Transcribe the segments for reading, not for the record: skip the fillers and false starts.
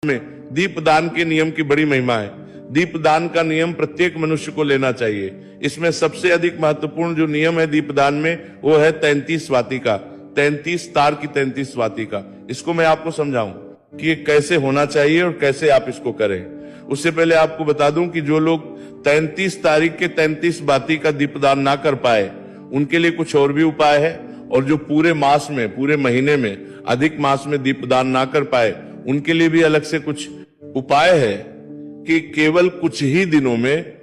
में दीपदान के नियम की बड़ी महिमा है। दीपदान का नियम प्रत्येक मनुष्य को लेना चाहिए। इसमें सबसे अधिक महत्वपूर्ण जो नियम है दीपदान में वो है 33 स्वाति का, 33 तार की 33 स्वाति का। इसको मैं आपको समझाऊं कि ये कैसे होना चाहिए और कैसे आप इसको करें। उससे पहले आपको बता दूं कि जो लोग 33 तारीख के 33 बाती का दीपदान ना कर पाए उनके लिए कुछ और भी उपाय है, और जो पूरे मास में, पूरे महीने में, अधिक मास में दीपदान ना कर पाए उनके लिए भी अलग से कुछ उपाय है कि केवल कुछ ही दिनों में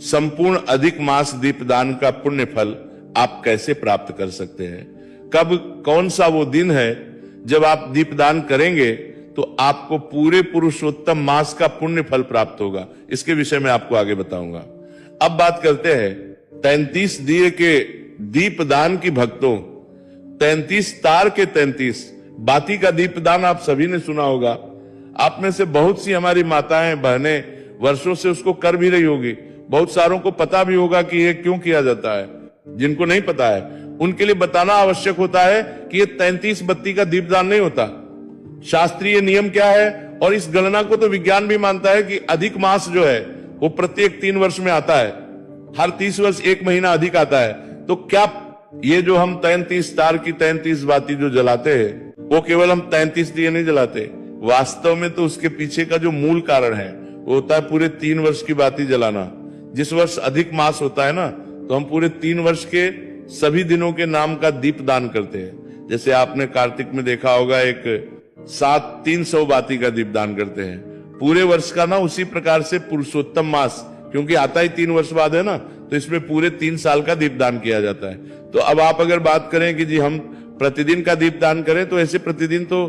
संपूर्ण अधिक मास दीपदान का पुण्य फल आप कैसे प्राप्त कर सकते हैं। कब, कौन सा वो दिन है जब आप दीपदान करेंगे तो आपको पूरे पुरुषोत्तम मास का पुण्य फल प्राप्त होगा। इसके विषय में आपको आगे बताऊंगा। अब बात करते हैं 33 दिए के दीपदान की भक्तों, 33 तार के 33 बाती का दीपदान आप सभी ने सुना होगा। आप में से बहुत सी हमारी माताएं बहनें वर्षों से उसको कर भी रही होगी। बहुत सारों को पता भी होगा कि ये क्यों किया जाता है। जिनको नहीं पता है उनके लिए बताना आवश्यक होता है कि ये 33 बत्ती का दीपदान नहीं होता। शास्त्रीय नियम क्या है, और इस गणना को तो विज्ञान भी मानता है कि अधिक मास जो है वो प्रत्येक 3 वर्ष में आता है। हर 30 वर्ष 1 महीना अधिक आता है। तो क्या ये जो हम 33 तार की 33 बाती जो जलाते हैं वो केवल हम 33 दिए नहीं जलाते, वास्तव में तो उसके पीछे का जो मूल कारण है वो होता है पूरे 3 वर्ष की बाती जलाना। जिस वर्ष अधिक मास होता है ना, तो हम पूरे 3 वर्ष के सभी दिनों के नाम का दीपदान करते हैं। जैसे आपने कार्तिक में देखा होगा एक 300 बाती का दीपदान करते हैं पूरे वर्ष का ना। उसी प्रकार से पुरुषोत्तम मास, क्योंकि आता ही 3 वर्ष बाद है ना, तो इसमें पूरे 3 साल का दीपदान किया जाता है। तो अब आप अगर बात करें कि जी हम प्रतिदिन का दीपदान करें, तो ऐसे प्रतिदिन तो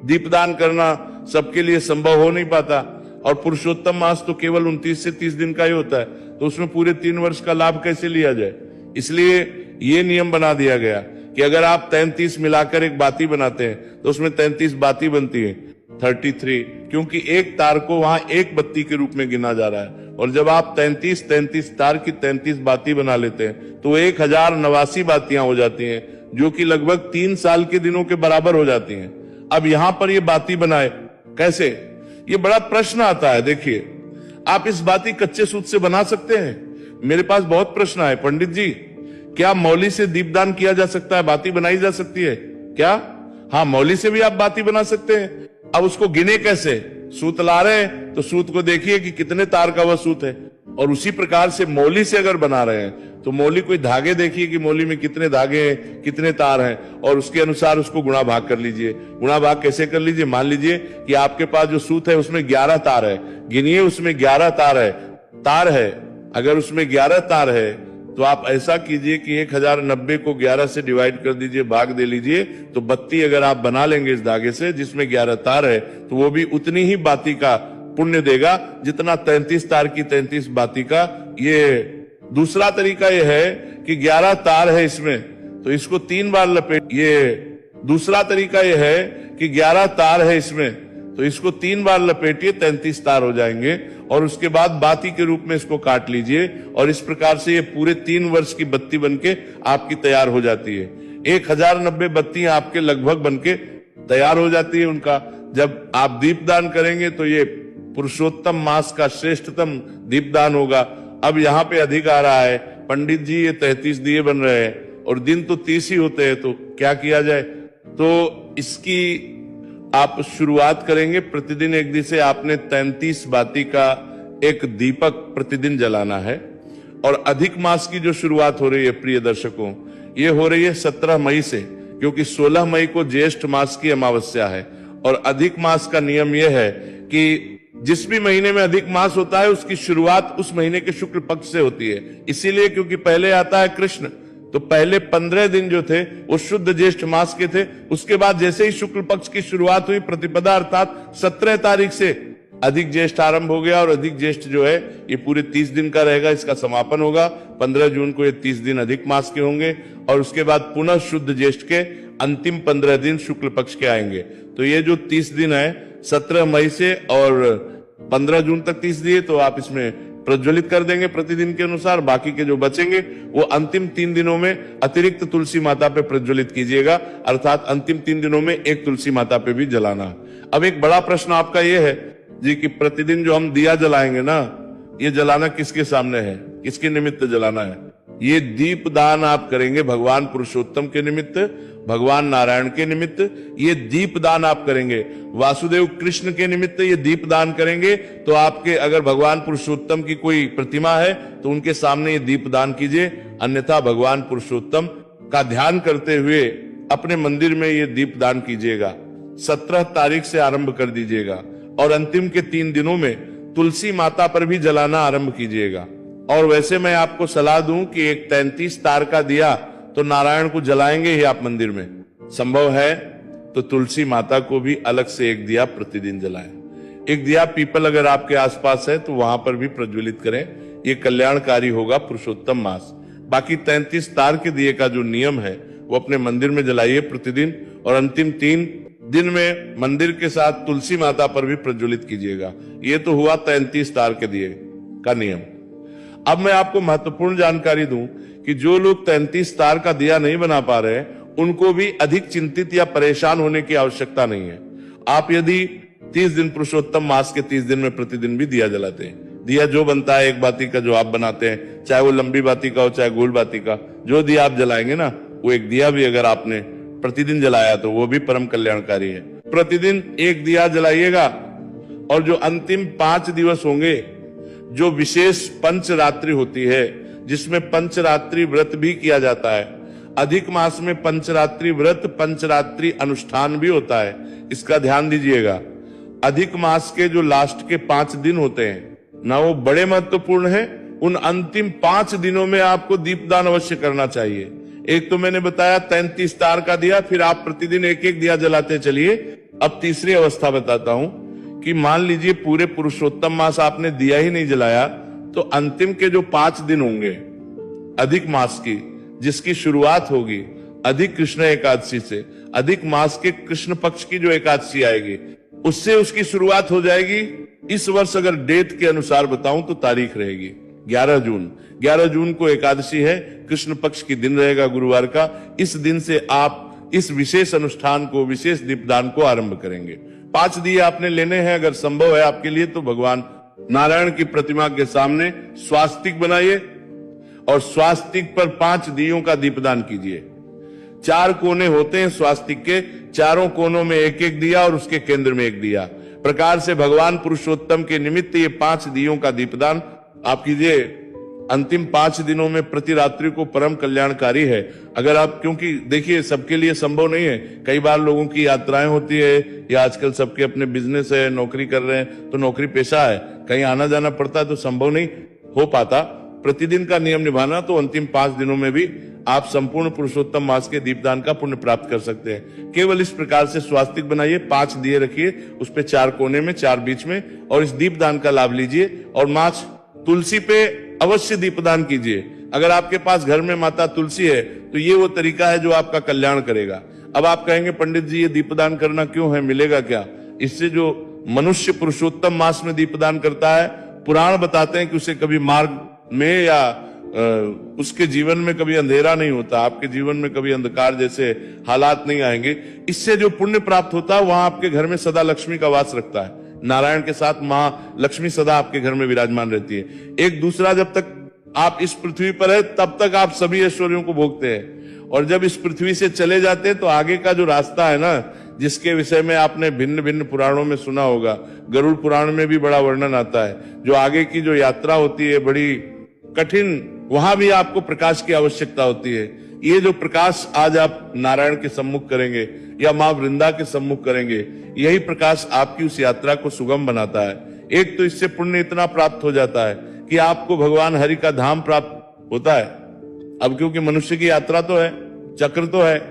दीपदान करना सबके लिए संभव हो नहीं पाता, और पुरुषोत्तम मास तो केवल 29 से 30 दिन का ही होता है। तो उसमें पूरे 3 वर्ष का लाभ कैसे लिया जाए। इसलिए ये नियम बना दिया गया कि अगर आप 33 मिलाकर एक बाती बनाते हैं तो उसमें 33 बाती बनती है, 33, क्योंकि एक तार को वहां एक बत्ती के रूप में गिना जा रहा है। और जब आप 33 तार की 33 बाती बना लेते हैं तो 1089 बातियां हो जाती हैं, जो कि लगभग 3 साल के दिनों के बराबर हो जाती हैं। अब यहां पर ये बाती बनाए कैसे, ये बड़ा प्रश्न आता है। देखिए, आप इस बाती कच्चे सूत से बना सकते हैं। मेरे पास बहुत प्रश्न आए, पंडित जी क्या मौली से दीपदान किया जा सकता है, बाती बनाई जा सकती है क्या? हाँ, मौली से भी आप बाती बना सकते हैं। अब उसको गिने कैसे? सूत ला रहे हैं तो सूत को देखिए कि कितने तार का वह सूत है, और उसी प्रकार से मौली से अगर बना रहे हैं तो मौली कोई धागे देखिए कि मौली में कितने धागे हैं, कितने तार हैं, और उसके अनुसार उसको गुणा भाग कर लीजिए। गुणा भाग कैसे कर लीजिए? मान लीजिए कि आपके पास जो सूत है उसमें 11 तार है, गिनिए उसमें 11 तार है। अगर उसमें 11 तार है तो आप ऐसा कीजिए कि 1090 को 11 से डिवाइड कर दीजिए, भाग दे लीजिए, तो बत्ती अगर आप बना लेंगे इस धागे से जिसमें 11 तार है तो वो भी उतनी ही बाती का पुण्य देगा जितना 33 तार की 33 बाती का। ये दूसरा तरीका ये है कि 11 तार है इसमें तो इसको 3 बार लपेट, ये दूसरा तरीका ये है कि 11 तार है इसमें तो इसको 3 बार लपेटिए, 33 तार हो जाएंगे, और उसके बाद बाती के रूप में इसको काट लीजिए, और इस प्रकार से ये पूरे 3 वर्ष की बत्ती बनके आपकी तैयार हो जाती है। 1090 बत्तियां आपके लगभग बनके तैयार हो जाती है उनका। जब आप दीपदान करेंगे तो ये पुरुषोत्तम मास का श्रेष्ठतम दीपदान होगा। अब यहाँ पे अधिक आ रहा है, पंडित जी ये 33 दिए बन रहे हैं और दिन तो 30 ही होते हैं, तो क्या किया जाए? तो इसकी आप शुरुआत करेंगे प्रतिदिन एक दिन से। आपने 33 बाती का एक दीपक प्रतिदिन जलाना है। और अधिक मास की जो शुरुआत हो रही है प्रिय दर्शकों, ये हो रही है 17 मई से, क्योंकि 16 मई को ज्येष्ठ मास की अमावस्या है। और अधिक मास का नियम यह है कि जिस भी महीने में अधिक मास होता है उसकी शुरुआत उस महीने के शुक्ल पक्ष से होती है। इसीलिए क्योंकि पहले आता है कृष्ण, तो पहले 15 दिन जो थे वो शुद्ध ज्येष्ठ मास के थे। उसके बाद जैसे ही शुक्ल पक्ष की शुरुआत हुई, प्रतिपदा अर्थात 17 तारीख से अधिक ज्येष्ठ आरंभ हो गया, और अधिक ज्येष्ठ जो है ये पूरे 30 दिन का रहेगा। इसका समापन होगा 15 जून को, ये 30 दिन अधिक मास के होंगे, और उसके बाद पुनः शुद्ध ज्येष्ठ के अंतिम 15 दिन शुक्ल पक्ष के आएंगे। तो ये जो 30 दिन है 17 मई से और 15 जून तक 30 दिए, तो आप इसमें प्रज्वलित कर देंगे प्रतिदिन के अनुसार। बाकी के जो बचेंगे वो अंतिम 3 दिनों में अतिरिक्त तुलसी माता पे प्रज्वलित कीजिएगा, अर्थात अंतिम 3 दिनों में एक तुलसी माता पे भी जलाना। अब एक बड़ा प्रश्न आपका ये है जी कि प्रतिदिन जो हम दिया जलाएंगे ना, ये जलाना किसके सामने है, किसके निमित्त जलाना है? ये दीप दान आप करेंगे भगवान पुरुषोत्तम के निमित्त, भगवान नारायण के निमित्त। ये दीप दान आप करेंगे वासुदेव कृष्ण के निमित्त, ये दीप दान करेंगे तो आपके अगर भगवान पुरुषोत्तम की कोई प्रतिमा है तो उनके सामने ये दीप दान कीजिए। अन्यथा भगवान पुरुषोत्तम का ध्यान करते हुए अपने मंदिर में ये दीप दान कीजिएगा। 17 तारीख से आरंभ कर दीजिएगा और अंतिम के 3 दिनों में तुलसी माता पर भी जलाना आरंभ कीजिएगा। और वैसे मैं आपको सलाह दूं कि एक 33 तार का दिया तो नारायण को जलाएंगे ही आप मंदिर में, संभव है तो तुलसी माता को भी अलग से एक दिया प्रतिदिन जलाएं। एक दिया पीपल अगर आपके आसपास है तो वहां पर भी प्रज्वलित करें, ये कल्याणकारी होगा पुरुषोत्तम मास। बाकी 33 तार के दिए का जो नियम है वो अपने मंदिर में जलाइए प्रतिदिन, और अंतिम 3 दिन में मंदिर के साथ तुलसी माता पर भी प्रज्वलित कीजिएगा। ये तो हुआ 33 तार के दिए का नियम। अब मैं आपको महत्वपूर्ण जानकारी दूं कि जो लोग 33 तार का दिया नहीं बना पा रहे हैं उनको भी अधिक चिंतित या परेशान होने की आवश्यकता नहीं है। आप यदि 30 दिन पुरुषोत्तम मास के 30 दिन में प्रतिदिन भी दिया जलाते हैं, दिया जो बनता है एक बाती का जो आप बनाते हैं, चाहे वो लंबी बाती का हो चाहे गोल बाती का, जो दिया आप जलाएंगे ना, वो एक दिया भी अगर आपने प्रतिदिन जलाया तो वो भी परम कल्याणकारी है। प्रतिदिन एक दिया जलाइएगा। और जो अंतिम 5 दिवस होंगे, जो विशेष पंचरात्रि होती है जिसमें पंचरात्रि व्रत भी किया जाता है, अधिक मास में पंचरात्रि व्रत पंचरात्रि अनुष्ठान भी होता है, इसका ध्यान दीजिएगा। अधिक मास के जो लास्ट के 5 दिन होते हैं ना, वो बड़े महत्वपूर्ण है। उन अंतिम 5 दिनों में आपको दीपदान अवश्य करना चाहिए। एक तो मैंने बताया 33 तार का दिया, फिर आप प्रतिदिन एक एक दिया जलाते चलिए। अब तीसरी अवस्था बताता हूं कि मान लीजिए पूरे पुरुषोत्तम मास आपने दिया ही नहीं जलाया, तो अंतिम के जो 5 दिन होंगे अधिक मास की, जिसकी शुरुआत होगी अधिक कृष्ण एकादशी से, अधिक मास के कृष्ण पक्ष की जो एकादशी आएगी उससे उसकी शुरुआत हो जाएगी। इस वर्ष अगर डेट के अनुसार बताऊं तो तारीख रहेगी 11 जून। 11 जून को एकादशी है, कृष्ण पक्ष की दिन रहेगा गुरुवार का। इस दिन से आप इस विशेष अनुष्ठान को, विशेष दीपदान को आरंभ करेंगे। 5 दिए आपने लेने हैं, अगर संभव है आपके लिए तो भगवान नारायण की प्रतिमा के सामने स्वास्तिक बनाइए और स्वास्तिक पर 5 दियों का दीपदान कीजिए। 4 कोने होते हैं स्वास्तिक के, चारों कोनों में एक एक दिया और उसके केंद्र में एक दिया। प्रकार से भगवान पुरुषोत्तम के निमित्त ये 5 दियों का दीपदान आप कीजिए। अंतिम 5 दिनों में प्रति रात्रि को परम कल्याणकारी है। अगर आप, क्योंकि देखिए सबके लिए संभव नहीं है, कई बार लोगों की यात्राएं होती है या आजकल सबके अपने बिजनेस है, नौकरी कर रहे हैं तो नौकरी पेशा है, कहीं आना जाना पड़ता है तो संभव नहीं हो पाता प्रतिदिन का नियम निभाना। तो अंतिम 5 दिनों में भी आप संपूर्ण पुरुषोत्तम मास के दीपदान का पुण्य प्राप्त कर सकते हैं। केवल इस प्रकार से स्वास्तिक बनाइए, 5 दिए रखिए, उस पे 4 कोने में 4 बीच में, और इस दीपदान का लाभ लीजिए। और मास तुलसी पे अवश्य दीपदान कीजिए। अगर आपके पास घर में माता तुलसी है तो ये वो तरीका है जो आपका कल्याण करेगा। अब आप कहेंगे पंडित जी ये दीपदान करना क्यों है, मिलेगा क्या? इससे जो मनुष्य पुरुषोत्तम मास में दीपदान करता है, पुराण बताते हैं कि उसे कभी मार्ग में या उसके जीवन में कभी अंधेरा नहीं होता, आपके जीवन में कभी अंधकार जैसे हालात नहीं आएंगे। इससे जो पुण्य प्राप्त होता है वहां आपके घर में सदा लक्ष्मी का वास रखता है। नारायण के साथ मां लक्ष्मी सदा आपके घर में विराजमान रहती है। एक दूसरा, जब तक आप इस पृथ्वी पर है तब तक आप सभी ऐश्वर्यों को भोगते हैं, और जब इस पृथ्वी से चले जाते हैं तो आगे का जो रास्ता है ना, जिसके विषय में आपने भिन्न भिन्न पुराणों में सुना होगा, गरुड़ पुराण में भी बड़ा वर्णन आता है, जो आगे की जो यात्रा होती है बड़ी कठिन, वहां भी आपको प्रकाश की आवश्यकता होती है। ये जो प्रकाश आज आप नारायण के सम्मुख करेंगे या मां वृंदा के सम्मुख करेंगे, यही प्रकाश आपकी उस यात्रा को सुगम बनाता है। एक तो इससे पुण्य इतना प्राप्त हो जाता है कि आपको भगवान हरि का धाम प्राप्त होता है। अब क्योंकि मनुष्य की यात्रा तो है, चक्र तो है,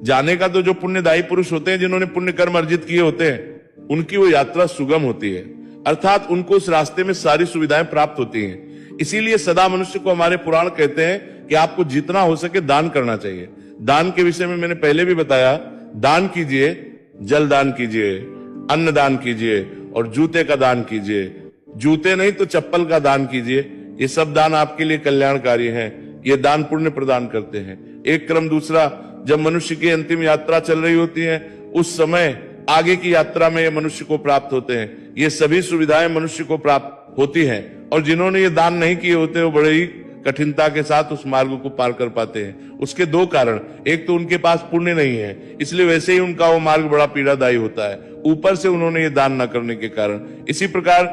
जाने का तो जो पुण्यदायी पुरुष होते हैं, जिन्होंने पुण्य कर्म अर्जित किए होते हैं, उनकी वो यात्रा सुगम होती है, अर्थात उनको उस रास्ते में सारी सुविधाएं प्राप्त होती हैं। इसीलिए सदा मनुष्य को हमारे पुराण कहते हैं कि आपको जितना हो सके दान करना चाहिए। दान के विषय में मैंने पहले भी बताया, दान कीजिए, जल दान कीजिए, अन्न दान कीजिए और जूते का दान कीजिए। जूते नहीं तो चप्पल का दान कीजिए। ये सब दान आपके लिए कल्याणकारी हैं। ये दान पुण्य प्रदान करते हैं। एक क्रम। दूसरा, जब मनुष्य की अंतिम यात्रा चल रही होती है, उस समय आगे की यात्रा में ये मनुष्य को प्राप्त होते हैं। ये सभी सुविधाएं मनुष्य को प्राप्त होती हैं, और जिन्होंने ये दान नहीं किए होते वो बड़े ही कठिनता के साथ उस मार्ग को पार कर पाते हैं। उसके दो कारण, एक तो उनके पास पुण्य नहीं है, इसलिए वैसे ही उनका वो मार्ग बड़ा पीड़ादायी होता है, ऊपर से उन्होंने ये दान न करने के कारण इसी प्रकार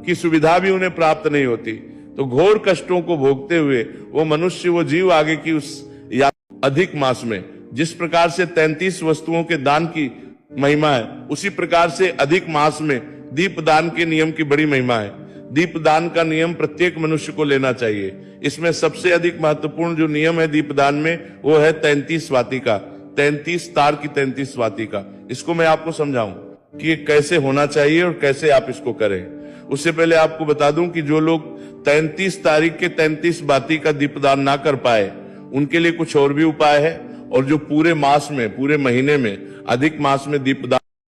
की सुविधा भी उन्हें प्राप्त नहीं होती। तो घोर कष्टों को भोगते हुए वो मनुष्य, वो जीव आगे की उस या अधिक मास में जिस प्रकार से 33 वस्तुओं के दान की महिमा है, उसी प्रकार से अधिक मास में दीपदान के नियम की बड़ी महिमा है। दीपदान का नियम प्रत्येक मनुष्य को लेना चाहिए। इसमें सबसे अधिक महत्वपूर्ण जो नियम है दीपदान में, वो है 33 वातिका, 33 तार की 33 वातिका। इसको मैं आपको समझाऊं कि ये कैसे होना चाहिए और कैसे आप इसको करें। उससे पहले आपको बता दूं कि जो लोग 33 तारीख के 33 वातिका दीपदान ना कर पाए, उनके लिए कुछ और भी उपाय है, और जो पूरे मास में, पूरे महीने में अधिक मास में दीपदान